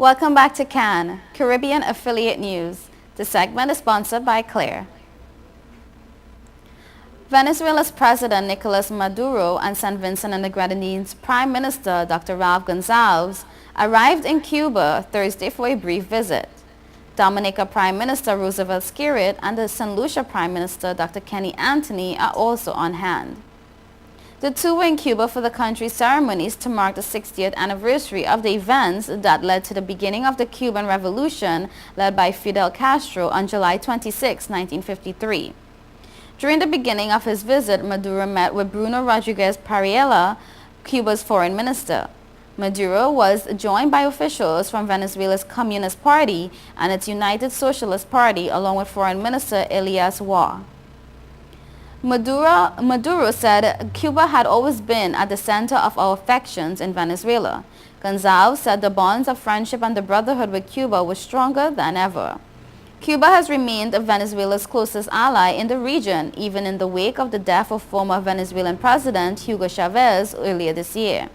Welcome back to CAN, Caribbean Affiliate News. The segment is sponsored by Claire. Venezuela's President Nicolas Maduro and St. Vincent and the Grenadines Prime Minister Dr. Raúl González arrived in Cuba Thursday for a brief visit. Dominica Prime Minister Roosevelt Skerrit and the St. Lucia Prime Minister Dr. Kenny Anthony are also on hand. The two were in Cuba for the country's ceremonies to mark the 60th anniversary of the events that led to the beginning of the Cuban Revolution led by Fidel Castro on July 26, 1953. During the beginning of his visit, Maduro met with Bruno Rodriguez Parilla, Cuba's foreign minister. Maduro was joined by officials from Venezuela's Communist Party and its United Socialist Party, along with Foreign Minister Elias War. Maduro said Cuba had always been at the center of our affections in Venezuela. González said the bonds of friendship and the brotherhood with Cuba were stronger than ever. Cuba has remained Venezuela's closest ally in the region, even in the wake of the death of former Venezuelan President Hugo Chavez earlier this year.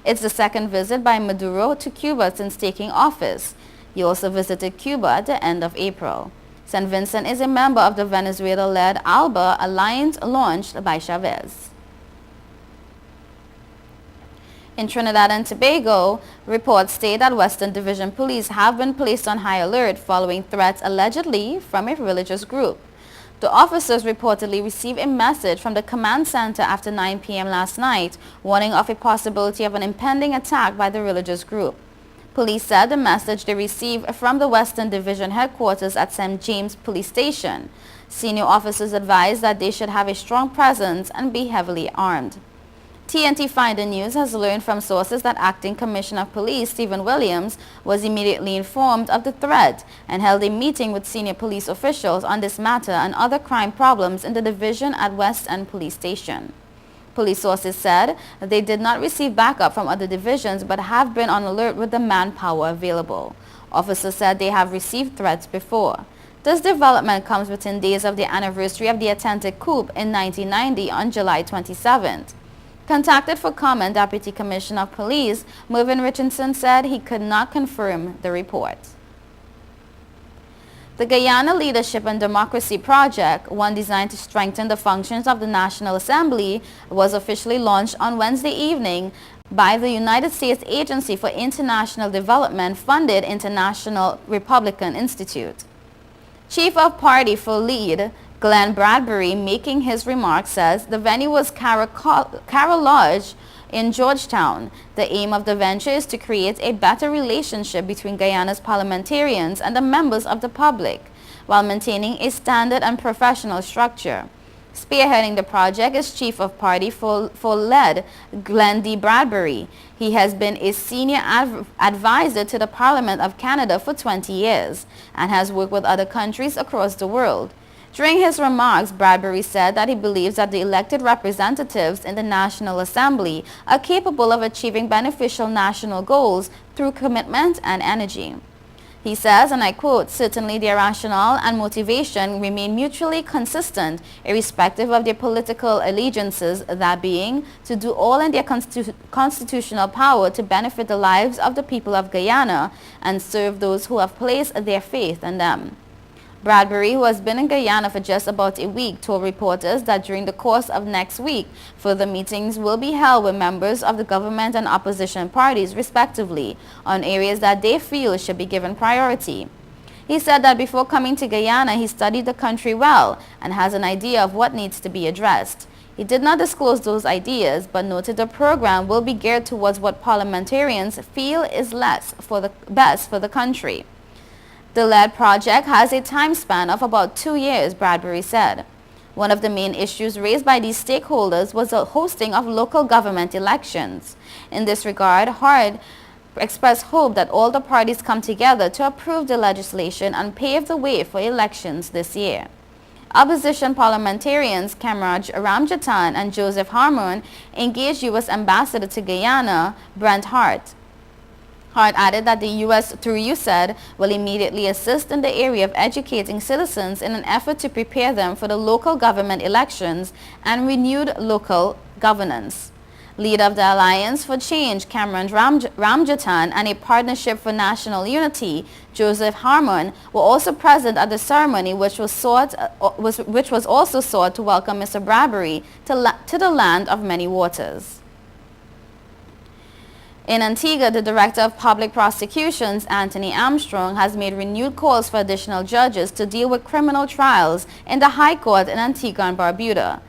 It's the second visit by Maduro to Cuba since taking office. He also visited Cuba at the end of April. St. Vincent is a member of the Venezuela-led ALBA alliance launched by Chavez. In Trinidad and Tobago, reports state that Western Division police have been placed on high alert following threats allegedly from a religious group. The officers reportedly received a message from the command center after 9 p.m. last night, warning of a possibility of an impending attack by the religious group. Police said the message they received from the Western Division headquarters at St. James Police Station. Senior officers advised that they should have a strong presence and be heavily armed. TNT Finder News has learned from sources that Acting Commissioner of Police Stephen Williams was immediately informed of the threat and held a meeting with senior police officials on this matter and other crime problems in the division at West End Police Station. Police sources said they did not receive backup from other divisions but have been on alert with the manpower available. Officers said they have received threats before. This development comes within days of the anniversary of the attempted coup in 1990 on July 27th. Contacted for comment, Deputy Commissioner of Police Mervyn Richardson said he could not confirm the report. The Guyana Leadership and Democracy Project, one designed to strengthen the functions of the National Assembly, was officially launched on Wednesday evening by the United States Agency for International Development-funded International Republican Institute. Chief of Party for LEAD, Glenn Bradbury, making his remarks, says the venue was Carroll Lodge in Georgetown. The aim of the venture is to create a better relationship between Guyana's parliamentarians and the members of the public, while maintaining a standard and professional structure. Spearheading the project is Chief of Party for LEAD, Glenn D. Bradbury. He has been a senior advisor to the Parliament of Canada for 20 years and has worked with other countries across the world. During his remarks, Bradbury said that he believes that the elected representatives in the National Assembly are capable of achieving beneficial national goals through commitment and energy. He says, and I quote, "Certainly their rationale and motivation remain mutually consistent, irrespective of their political allegiances, that being, to do all in their constitutional power to benefit the lives of the people of Guyana and serve those who have placed their faith in them." Bradbury, who has been in Guyana for just about a week, told reporters that during the course of next week, further meetings will be held with members of the government and opposition parties, respectively, on areas that they feel should be given priority. He said that before coming to Guyana, he studied the country well and has an idea of what needs to be addressed. He did not disclose those ideas, but noted the program will be geared towards what parliamentarians feel is best for the country. The LEAD project has a time span of about 2 years, Bradbury said. One of the main issues raised by these stakeholders was the hosting of local government elections. In this regard, Hard expressed hope that all the parties come together to approve the legislation and pave the way for elections this year. Opposition parliamentarians Kamraj Ramjatan and Joseph Harmon engaged U.S. Ambassador to Guyana, Brent Hart. Hart added that the U.S., through USAID, will immediately assist in the area of educating citizens in an effort to prepare them for the local government elections and renewed local governance. Leader of the Alliance for Change, Cameron Ramjatan, and a Partnership for National Unity, Joseph Harmon, were also present at the ceremony, which was also sought to welcome Mr. Bradbury to the land of many waters. In Antigua, the Director of Public Prosecutions, Anthony Armstrong, has made renewed calls for additional judges to deal with criminal trials in the High Court in Antigua and Barbuda.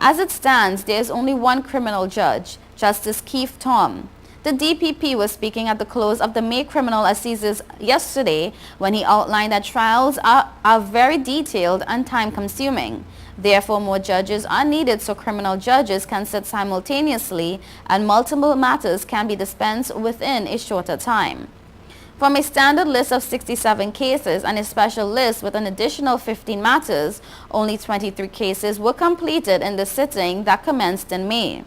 As it stands, there is only one criminal judge, Justice Keith Tom. The DPP was speaking at the close of the May Criminal Assizes yesterday when he outlined that trials are very detailed and time-consuming. Therefore, more judges are needed so criminal judges can sit simultaneously and multiple matters can be dispensed within a shorter time. From a standard list of 67 cases and a special list with an additional 15 matters, only 23 cases were completed in the sitting that commenced in May.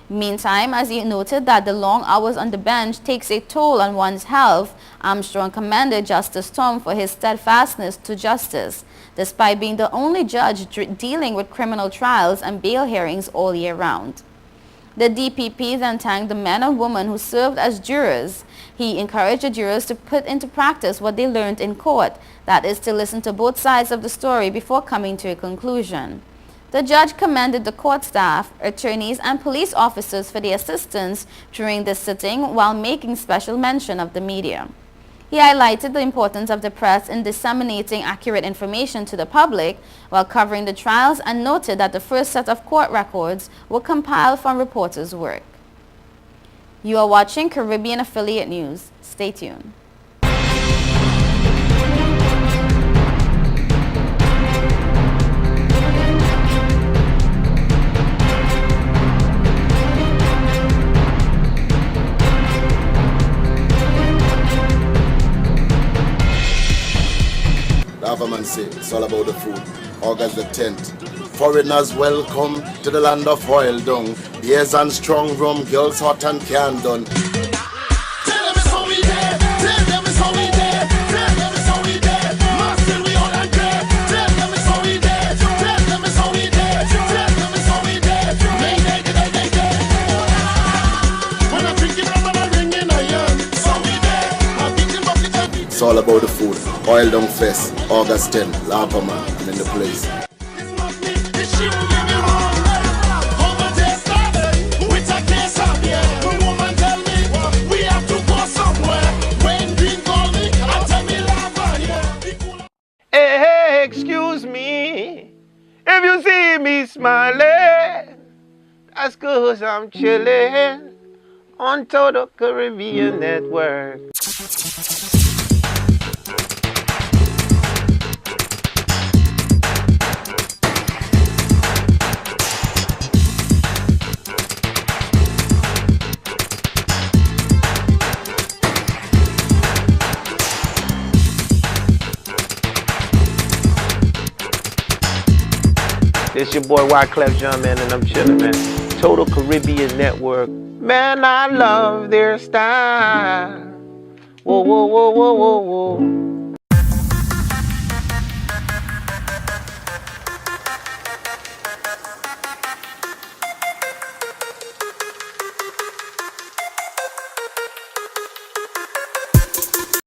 Meantime, as he noted that the long hours on the bench takes a toll on one's health, Armstrong commended Justice Tom for his steadfastness to justice, despite being the only judge dealing with criminal trials and bail hearings all year round. The DPP then thanked the men and women who served as jurors. He encouraged the jurors to put into practice what they learned in court, that is to listen to both sides of the story before coming to a conclusion. The judge commended the court staff, attorneys, and police officers for their assistance during this sitting while making special mention of the media. He highlighted the importance of the press in disseminating accurate information to the public while covering the trials and noted that the first set of court records were compiled from reporters' work. You are watching Caribbean Affiliate News. Stay tuned. Government say it's all about the food. August the 10th. Foreigners welcome to the land of oil dung. Beers and strong rum, girls hot and can done. Tell them it's how we there. Tell them it's how we there. Tell them it's how we there. Master we all and there. Tell them it's how we there. Tell them it's how we there. Tell them it's how we there. They. When I'm drinking rum and I'm ringing iron, it's how we there. I'm beating bucket and It's all about the food. Oil Dung Fest, August 10th. Lapaman, I'm in the place. it's not me, it's you give me wrong. Over there started with a case of beer. The woman tell me we have to go somewhere. When Green call me, I tell me lava here. Hey, excuse me, if you see me smiling, that's 'cause I'm chilling on Total Caribbean Network. This your boy Wyclef John, man, and I'm chillin', man. Total Caribbean Network. Man, I love their style. Whoa, whoa, whoa, whoa, whoa, whoa.